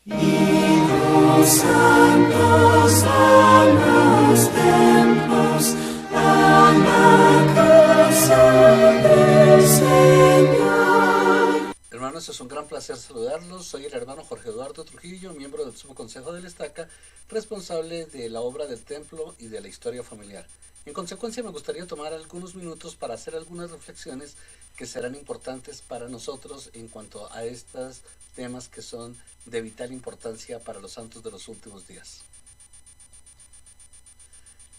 Y los santos a los templos, a la casa del Señor. Hermanos, es un gran placer saludarlos. Soy el hermano Jorge Eduardo Trujillo, miembro del Sumo Consejo del Estaca, responsable de la obra del templo y de la historia familiar. En consecuencia, me gustaría tomar algunos minutos para hacer algunas reflexiones que serán importantes para nosotros en cuanto a estos temas que son de vital importancia para los santos de los últimos días.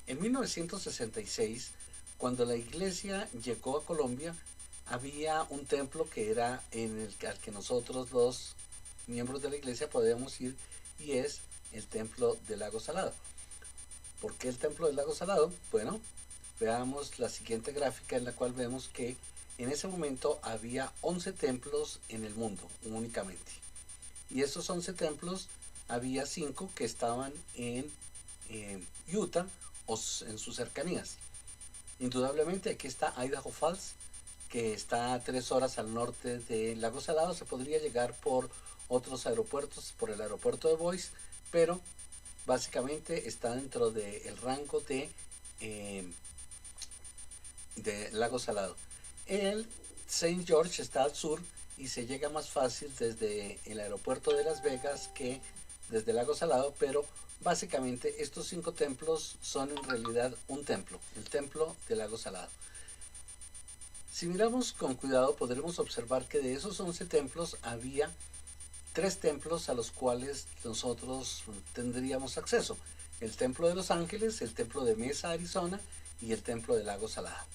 En 1966, cuando la iglesia llegó a Colombia, había un templo que era al que nosotros los miembros de la iglesia podemos ir, y es el templo del Lago Salado. ¿Por qué el templo del Lago Salado? Bueno, veamos la siguiente gráfica en la cual vemos que en ese momento había 11 templos en el mundo únicamente. Y esos 11 templos, había 5 que estaban en Utah o en sus cercanías. Indudablemente aquí está Idaho Falls, que está a 3 horas al norte del Lago Salado. Se podría llegar por otros aeropuertos, por el aeropuerto de Boise, pero básicamente está dentro del rango de Lago Salado. El Saint George está al sur y se llega más fácil desde el aeropuerto de Las Vegas que desde Lago Salado, pero básicamente estos 5 templos son en realidad un templo, el templo del Lago Salado. Si miramos con cuidado podremos observar que de esos 11 templos había 3 templos a los cuales nosotros tendríamos acceso: el templo de Los Ángeles, el templo de Mesa, Arizona, y el templo del Lago Salado.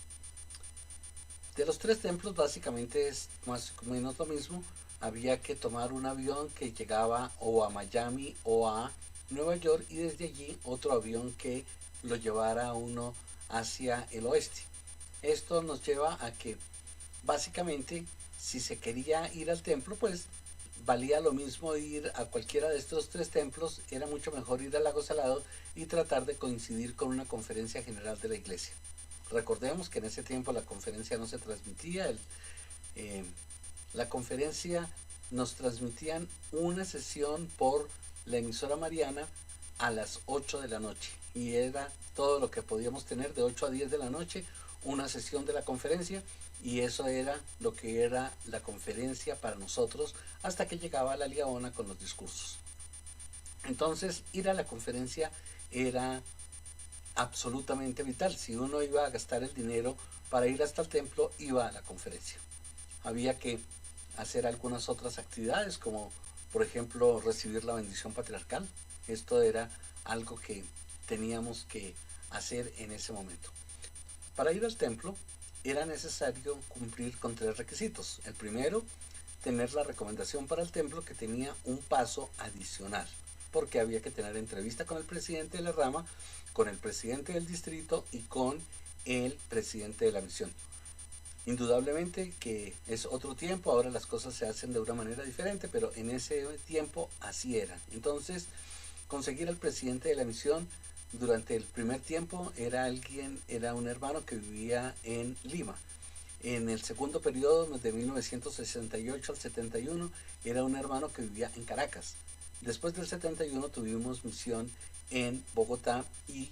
De los 3 templos básicamente es más o menos lo mismo. Había que tomar un avión que llegaba o a Miami o a Nueva York, y desde allí otro avión que lo llevara a uno hacia el oeste. Esto nos lleva a que básicamente si se quería ir al templo, pues valía lo mismo ir a cualquiera de estos 3 templos. Era mucho mejor ir al Lago Salado y tratar de coincidir con una conferencia general de la iglesia. Recordemos que en ese tiempo la conferencia no se transmitía. La conferencia nos transmitían una sesión por la emisora mariana a las 8 de la noche, y era todo lo que podíamos tener. De 8 a 10 de la noche una sesión de la conferencia, y eso era lo que era la conferencia para nosotros hasta que llegaba la Ligaona con los discursos. Entonces ir a la conferencia era absolutamente vital. Si uno iba a gastar el dinero para ir hasta el templo, iba a la conferencia. Había que hacer algunas otras actividades, como por ejemplo recibir la bendición patriarcal. Esto era algo que teníamos que hacer en ese momento. Para ir al templo era necesario cumplir con 3 requisitos. El primero, tener la recomendación para el templo, que tenía un paso adicional, porque había que tener entrevista con el presidente de la rama, con el presidente del distrito y con el presidente de la misión. Indudablemente que es otro tiempo, ahora las cosas se hacen de una manera diferente, pero en ese tiempo así era. Entonces, conseguir al presidente de la misión durante el primer tiempo era un hermano que vivía en Lima. En el segundo periodo, de 1968 al 71, era un hermano que vivía en Caracas. Después del 71 tuvimos misión en Bogotá, y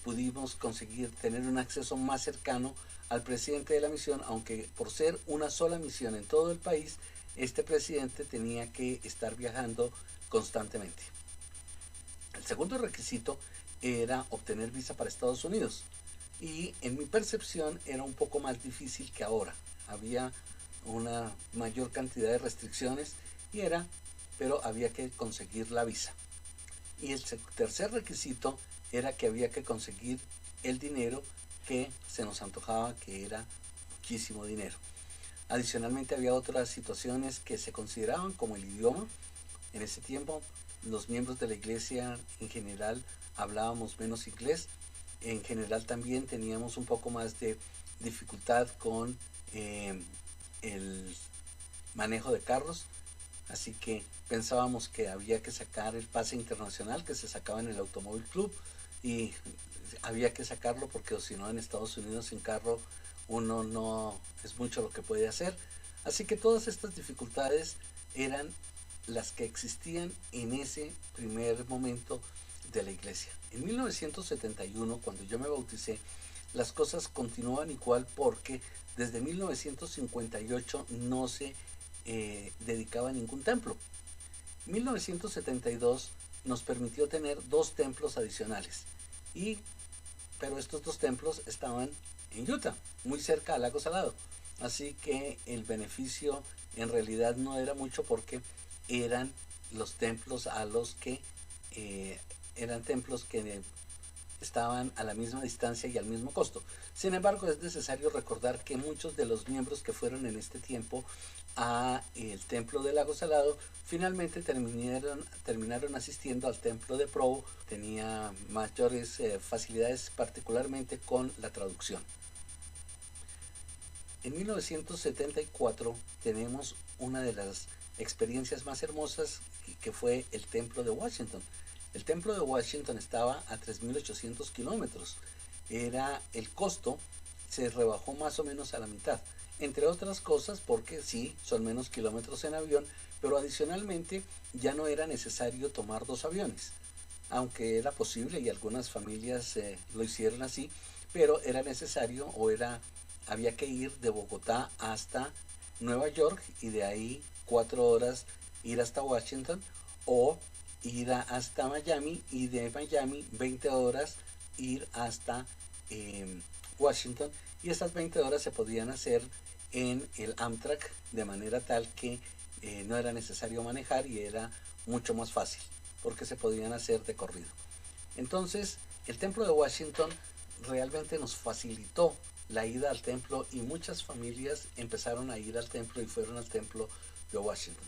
pudimos conseguir tener un acceso más cercano al presidente de la misión, aunque por ser una sola misión en todo el país, este presidente tenía que estar viajando constantemente. El segundo requisito era obtener visa para Estados Unidos, y en mi percepción era un poco más difícil que ahora. Había una mayor cantidad de restricciones pero había que conseguir la visa. Y el tercer requisito era que había que conseguir el dinero, que se nos antojaba que era muchísimo dinero. Adicionalmente había otras situaciones que se consideraban, como el idioma. En ese tiempo los miembros de la iglesia en general hablábamos menos inglés. En general también teníamos un poco más de dificultad con el manejo de carros, así que pensábamos que había que sacar el pase internacional que se sacaba en el Automóvil Club, y había que sacarlo porque si no en Estados Unidos sin carro uno no es mucho lo que puede hacer. Así que todas estas dificultades eran las que existían en ese primer momento de la iglesia. En 1971, cuando yo me bauticé, las cosas continúan igual porque desde 1958 no se dedicaba a ningún templo. 1972 nos permitió tener 2 templos adicionales, pero estos 2 templos estaban en Utah, muy cerca al lago Salado. Así que el beneficio en realidad no era mucho porque eran los templos a los que eran templos que estaban a la misma distancia y al mismo costo. Sin embargo, es necesario recordar que muchos de los miembros que fueron en este tiempo a el templo del lago Salado finalmente terminaron asistiendo al templo de Provo. Tenía mayores facilidades, particularmente con la traducción. En 1974 tenemos una de las experiencias más hermosas, que fue el templo de Washington. El templo de Washington estaba a 3.800 kilómetros. El costo se rebajó más o menos a la mitad, entre otras cosas porque sí, son menos kilómetros en avión, pero adicionalmente ya no era necesario tomar 2 aviones, aunque era posible y algunas familias lo hicieron así, pero era necesario había que ir de Bogotá hasta Nueva York y de ahí 4 horas ir hasta Washington, o ir hasta Miami y de Miami 20 horas ir hasta Washington, y estas 20 horas se podían hacer en el Amtrak de manera tal que no era necesario manejar y era mucho más fácil porque se podían hacer de corrido. Entonces el templo de Washington realmente nos facilitó la ida al templo y muchas familias empezaron a ir al templo y fueron al templo de Washington.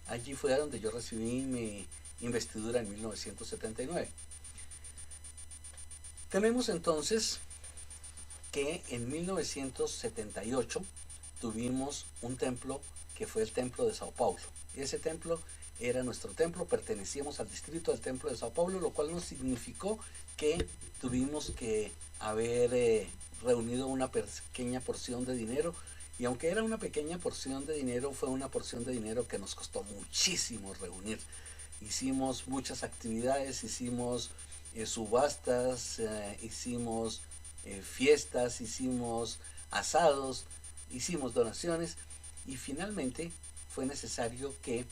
Allí fue donde yo recibí mi investidura en 1979. Tenemos entonces que en 1978 tuvimos un templo que fue el templo de Sao Paulo. Ese templo era nuestro templo, pertenecíamos al distrito del templo de Sao Paulo, lo cual nos significó que tuvimos que haber reunido una pequeña porción de dinero, y aunque era una pequeña porción de dinero, fue una porción de dinero que nos costó muchísimo reunir. Hicimos muchas actividades, hicimos subastas, hicimos fiestas, hicimos asados, hicimos donaciones, y finalmente fue necesario que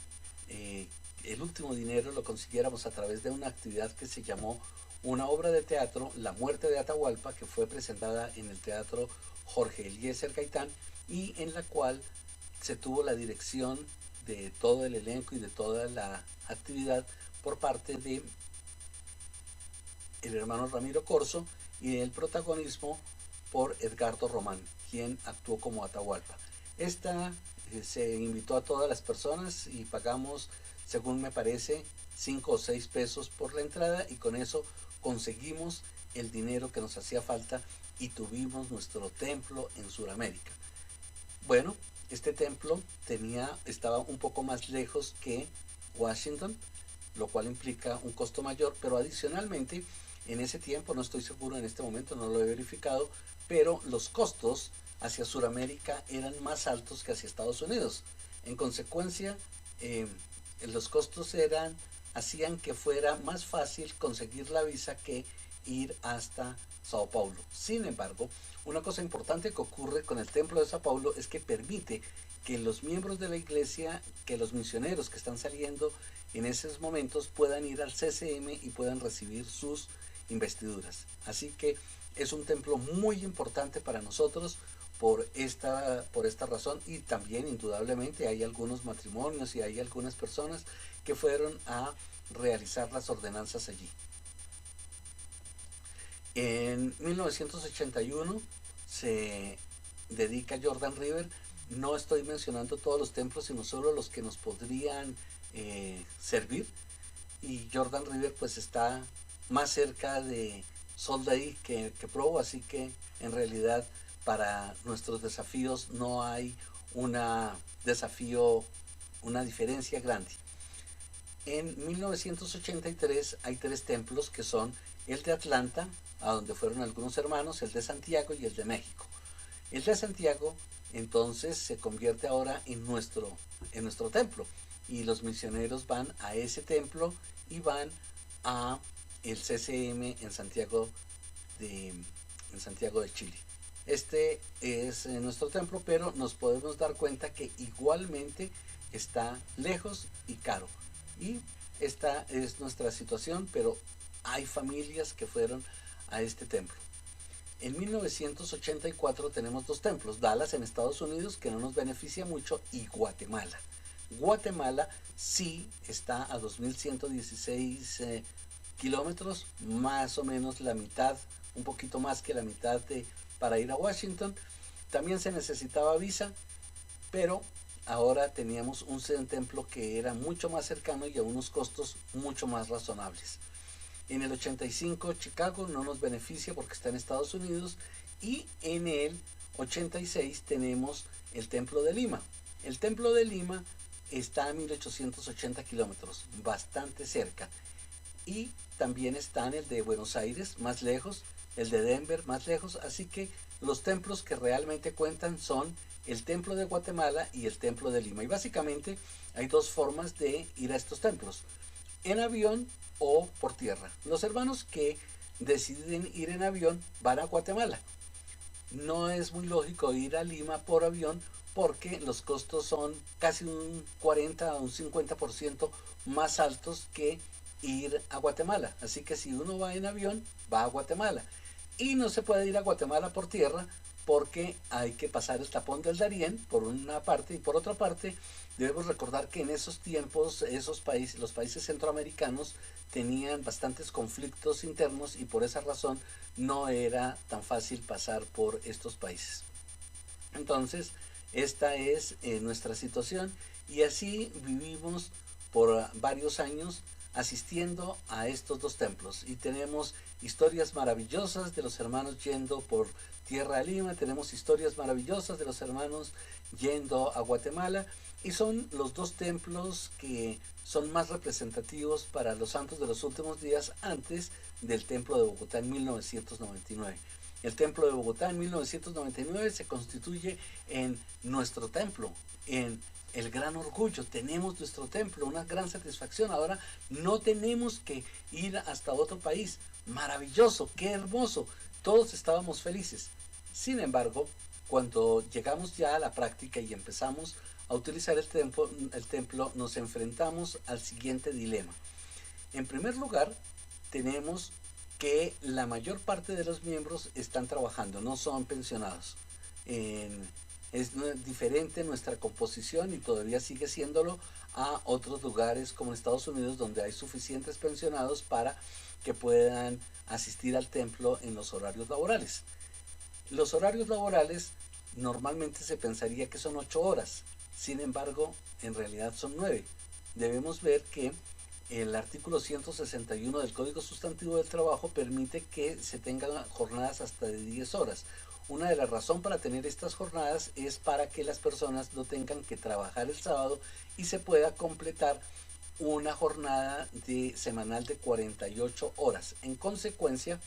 el último dinero lo consiguiéramos a través de una actividad que se llamó una obra de teatro, La Muerte de Atahualpa, que fue presentada en el Teatro Jorge Eliezer Gaitán, y en la cual se tuvo la dirección de todo el elenco y de toda la actividad por parte de el hermano Ramiro Corso, y el protagonismo por Edgardo Román, quien actuó como Atahualpa. Se invitó a todas las personas y pagamos, según me parece, 5 o 6 pesos por la entrada, y con eso conseguimos el dinero que nos hacía falta y tuvimos nuestro templo en Sudamérica. Bueno, este templo estaba un poco más lejos que Washington, lo cual implica un costo mayor, pero adicionalmente en ese tiempo, no estoy seguro en este momento, no lo he verificado, pero los costos hacia Sudamérica eran más altos que hacia Estados Unidos. En consecuencia, los costos hacían que fuera más fácil conseguir la visa que ir hasta Sao Paulo. Sin embargo, una cosa importante que ocurre con el templo de Sao Paulo es que permite que los miembros de la iglesia, que los misioneros que están saliendo en esos momentos puedan ir al CCM y puedan recibir sus investiduras. Así que es un templo muy importante para nosotros por esta razón, y también indudablemente hay algunos matrimonios y hay algunas personas que fueron a realizar las ordenanzas allí. En 1981 se dedica Jordan River. No estoy mencionando todos los templos, sino solo los que nos podrían servir, y Jordan River pues está más cerca de Salt Lake que Provo, así que en realidad para nuestros desafíos no hay una diferencia grande. En 1983 hay 3 templos, que son el de Atlanta, a donde fueron algunos hermanos, el de Santiago y el de México. El de Santiago entonces se convierte ahora en nuestro templo. y los misioneros van a ese templo y van a el CCM en Santiago de Chile. Este es nuestro templo, pero nos podemos dar cuenta que igualmente está lejos y caro. Y esta es nuestra situación, pero hay familias que fueron a este templo. En 1984 tenemos dos templos, Dallas en Estados Unidos, que no nos beneficia mucho, y Guatemala. Guatemala sí está a 2116 kilómetros, más o menos la mitad, un poquito más que la mitad para ir a Washington. También se necesitaba visa, pero ahora teníamos un templo que era mucho más cercano y a unos costos mucho más razonables. En el 85 Chicago no nos beneficia porque está en Estados Unidos, y en el 86 tenemos el Templo de Lima. El Templo de Lima está a 1880 kilómetros, bastante cerca. Y también están el de Buenos Aires, más lejos, el de Denver, más lejos. Así que los templos que realmente cuentan son el Templo de Guatemala y el Templo de Lima. Y básicamente hay dos formas de ir a estos templos: en avión o por tierra. Los hermanos que deciden ir en avión van a Guatemala. No es muy lógico ir a Lima por avión porque los costos son casi un 40 o un 50% más altos que ir a Guatemala. Así que si uno va en avión, va a Guatemala. Y no se puede ir a Guatemala por tierra porque hay que pasar el tapón del Darién por una parte, y por otra parte debemos recordar que en esos tiempos los países centroamericanos tenían bastantes conflictos internos y por esa razón no era tan fácil pasar por estos países. Entonces esta es nuestra situación, y así vivimos por varios años asistiendo a estos dos templos, y tenemos historias maravillosas de los hermanos yendo por tierra a Lima, tenemos historias maravillosas de los hermanos yendo a Guatemala, y son los dos templos que son más representativos para los santos de los últimos días antes del templo de Bogotá en 1999. El templo de Bogotá en 1999 se constituye en nuestro templo, en el gran orgullo. Tenemos nuestro templo, una gran satisfacción. Ahora no tenemos que ir hasta otro país. Maravilloso, qué hermoso. Todos estábamos felices. Sin embargo, cuando llegamos ya a la práctica y empezamos a utilizar el templo, nos enfrentamos al siguiente dilema. En primer lugar, tenemos que la mayor parte de los miembros están trabajando, no son pensionados. Es diferente nuestra composición, y todavía sigue siéndolo, a otros lugares como Estados Unidos, donde hay suficientes pensionados para que puedan asistir al templo en los horarios laborales. Los horarios laborales normalmente se pensaría que son 8 horas, sin embargo en realidad son 9. Debemos ver que el artículo 161 del Código Sustantivo del Trabajo permite que se tengan jornadas hasta de 10 horas. Una de las razones para tener estas jornadas es para que las personas no tengan que trabajar el sábado y se pueda completar una jornada semanal de 48 horas. En consecuencia,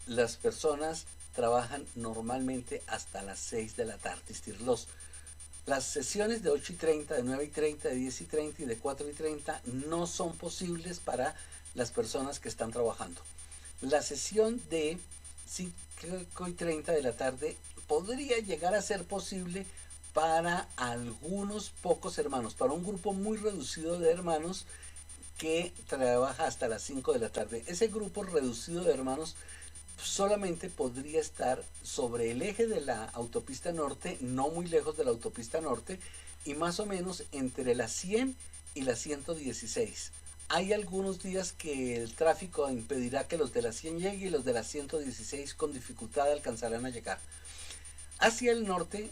las personas trabajan normalmente hasta las 6 de la tarde. Las sesiones de 8:30, de 9:30, de 10:30 y de 4:30 no son posibles para las personas que están trabajando. La sesión de 5:30 de la tarde podría llegar a ser posible para algunos pocos hermanos, para un grupo muy reducido de hermanos que trabaja hasta las 5 de la tarde. Ese grupo reducido de hermanos solamente podría estar sobre el eje de la autopista norte, no muy lejos de la autopista norte, y más o menos entre la 100 y la 116. Hay algunos días que el tráfico impedirá que los de la 100 lleguen, y los de la 116 con dificultad alcanzarán a llegar. Hacia el norte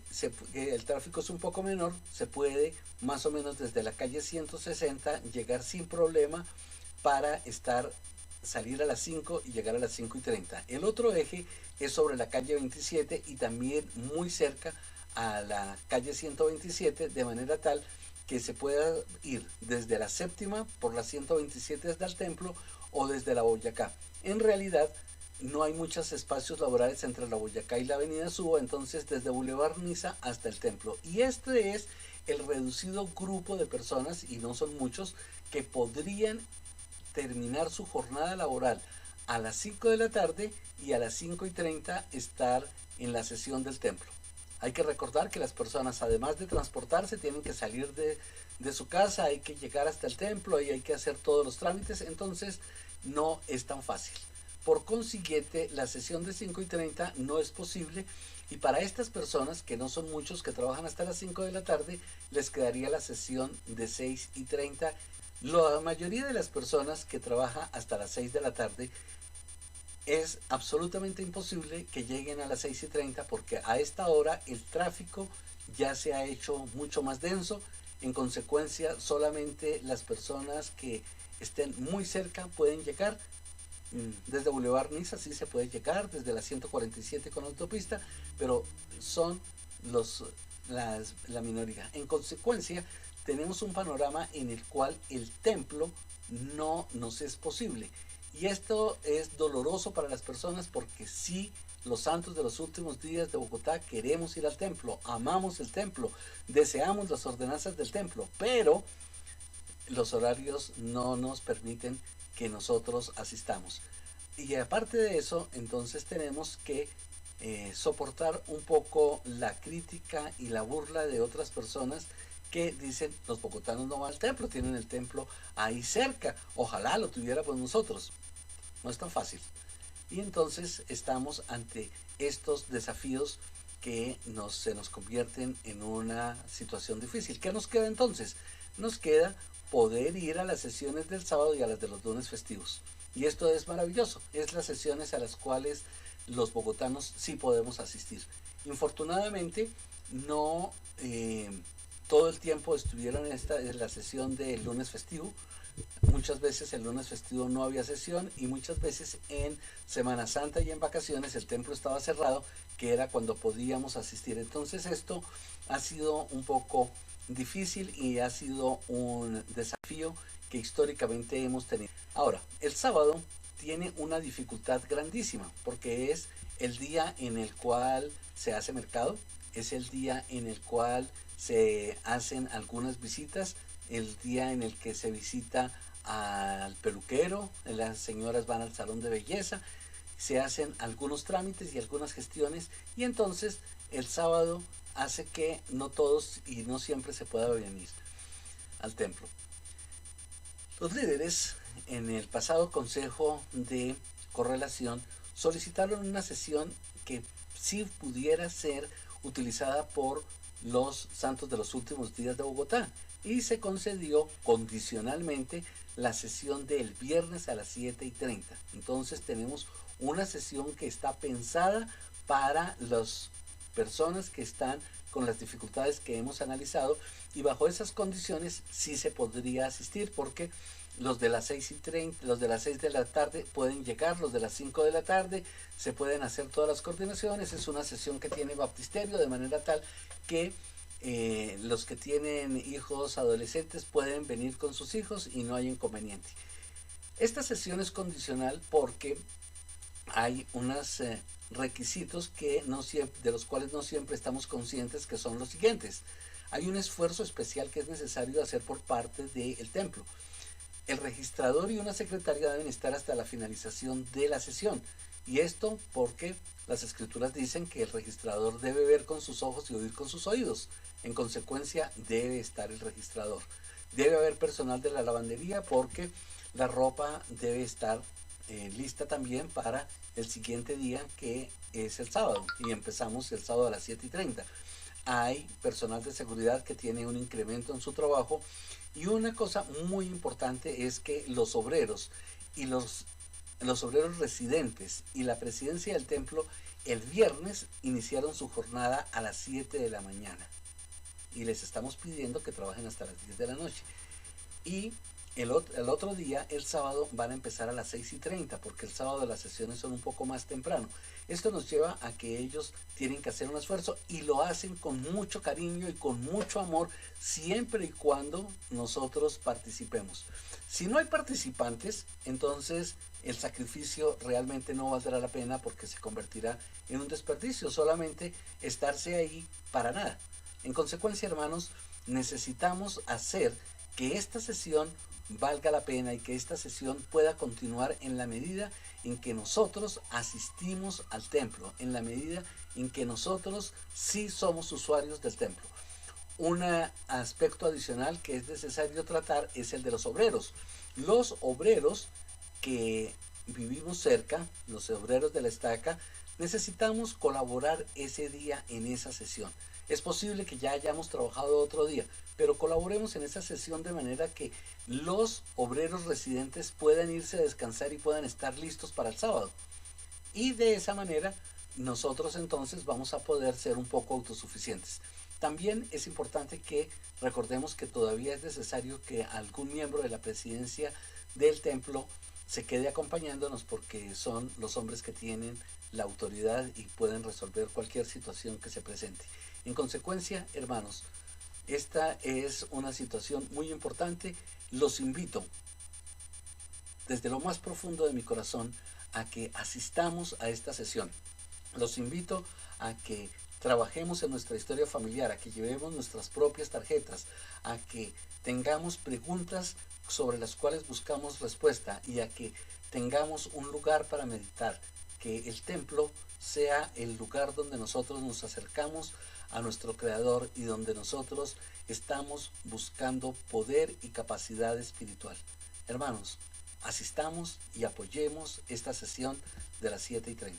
el tráfico es un poco menor, se puede más o menos desde la calle 160 llegar sin problema para salir a las 5 y llegar a las 5:30. El otro eje es sobre la calle 27 y también muy cerca a la calle 127, de manera tal que se pueda ir desde la séptima por la 127 hasta el templo, o desde la Boyacá. En realidad no hay muchos espacios laborales entre la Boyacá y la avenida Suba, entonces desde Boulevard Niza hasta el templo. Y este es el reducido grupo de personas, y no son muchos, que podrían terminar su jornada laboral a las 5 de la tarde y a las 5:30 estar en la sesión del templo. Hay que recordar que las personas, además de transportarse, tienen que salir de su casa, hay que llegar hasta el templo y hay que hacer todos los trámites, entonces no es tan fácil. Por consiguiente, la sesión de 5:30 no es posible, y para estas personas, que no son muchos, que trabajan hasta las 5 de la tarde, les quedaría la sesión de 6:30. La mayoría de las personas que trabaja hasta las 6 de la tarde es absolutamente imposible que lleguen a las 6:30, porque a esta hora el tráfico ya se ha hecho mucho más denso. En consecuencia, solamente las personas que estén muy cerca pueden llegar. Desde Boulevard Niza sí se puede llegar, desde la 147 con autopista, pero son la minoría. En consecuencia, tenemos un panorama en el cual el templo no nos es posible. Y esto es doloroso para las personas, porque sí, los santos de los últimos días de Bogotá queremos ir al templo, amamos el templo, deseamos las ordenanzas del templo, pero los horarios no nos permiten que nosotros asistamos. Y aparte de eso, entonces tenemos que soportar un poco la crítica y la burla de otras personas que dicen: los bogotanos no van al templo, tienen el templo ahí cerca, ojalá lo tuviéramos nosotros. No es tan fácil. Y entonces estamos ante estos desafíos que se nos convierten en una situación difícil. ¿Qué nos queda entonces? Nos queda poder ir a las sesiones del sábado y a las de los lunes festivos. Y esto es maravilloso. Es las sesiones a las cuales los bogotanos sí podemos asistir. Infortunadamente, no todo el tiempo estuvieron en la sesión del lunes festivo. Muchas veces el lunes festivo no había sesión, y muchas veces en Semana Santa y en vacaciones el templo estaba cerrado, que era cuando podíamos asistir. Entonces esto ha sido un poco difícil y ha sido un desafío que históricamente hemos tenido. Ahora, el sábado tiene una dificultad grandísima, porque es el día en el cual se hace mercado, es el día en el cual se hacen algunas visitas, el día en el que se visita al peluquero, las señoras van al salón de belleza, se hacen algunos trámites y algunas gestiones, y entonces el sábado hace que no todos y no siempre se pueda venir al templo. Los líderes en el pasado Consejo de Correlación solicitaron una sesión que sí pudiera ser utilizada por los santos de los últimos días de Bogotá, y se concedió condicionalmente la sesión del viernes a las 7:30. Entonces tenemos una sesión que está pensada para las personas que están con las dificultades que hemos analizado, y bajo esas condiciones sí se podría asistir, porque los de las 6:30, los de las 6 de la tarde pueden llegar, los de las 5 de la tarde se pueden hacer todas las coordinaciones. Es una sesión que tiene baptisterio, de manera tal que los que tienen hijos adolescentes pueden venir con sus hijos y no hay inconveniente. Esta sesión es condicional porque hay unos requisitos que no siempre, de los cuales no siempre estamos conscientes, que son los siguientes. Hay un esfuerzo especial que es necesario hacer por parte del templo. El registrador y una secretaria deben estar hasta la finalización de la sesión, y esto porque las escrituras dicen que el registrador debe ver con sus ojos y oír con sus oídos. En consecuencia, debe estar el registrador. Debe haber personal de la lavandería, porque la ropa debe estar lista también para el siguiente día, que es el sábado, y empezamos el sábado a las 7:30. Hay personal de seguridad que tiene un incremento en su trabajo, y una cosa muy importante es que los obreros y los obreros residentes y la presidencia del templo el viernes iniciaron su jornada a las 7 de la mañana, y les estamos pidiendo que trabajen hasta las 10 de la noche. Y el otro día, el sábado, van a empezar a las 6:30, porque el sábado las sesiones son un poco más temprano. Esto nos lleva a que ellos tienen que hacer un esfuerzo, y lo hacen con mucho cariño y con mucho amor, siempre y cuando nosotros participemos. Si no hay participantes, entonces el sacrificio realmente no valdrá la pena, porque se convertirá en un desperdicio, solamente estarse ahí para nada. En consecuencia, hermanos, necesitamos hacer que esta sesión valga la pena y que esta sesión pueda continuar en la medida en que nosotros asistimos al templo, en la medida en que nosotros sí somos usuarios del templo. Un aspecto adicional que es necesario tratar es el de los obreros. Los obreros que vivimos cerca, los obreros de la estaca, necesitamos colaborar ese día en esa sesión. Es posible que ya hayamos trabajado otro día, pero colaboremos en esa sesión de manera que los obreros residentes puedan irse a descansar y puedan estar listos para el sábado. Y de esa manera nosotros entonces vamos a poder ser un poco autosuficientes. También es importante que recordemos que todavía es necesario que algún miembro de la presidencia del templo se quede acompañándonos, porque son los hombres que tienen la autoridad y pueden resolver cualquier situación que se presente. En consecuencia, hermanos, esta es una situación muy importante. Los invito desde lo más profundo de mi corazón a que asistamos a esta sesión. Los invito a que trabajemos en nuestra historia familiar, a que llevemos nuestras propias tarjetas, a que tengamos preguntas sobre las cuales buscamos respuesta y a que tengamos un lugar para meditar, que el templo sea el lugar donde nosotros nos acercamos a nuestro Creador y donde nosotros estamos buscando poder y capacidad espiritual. Hermanos, asistamos y apoyemos esta sesión de las 7:30.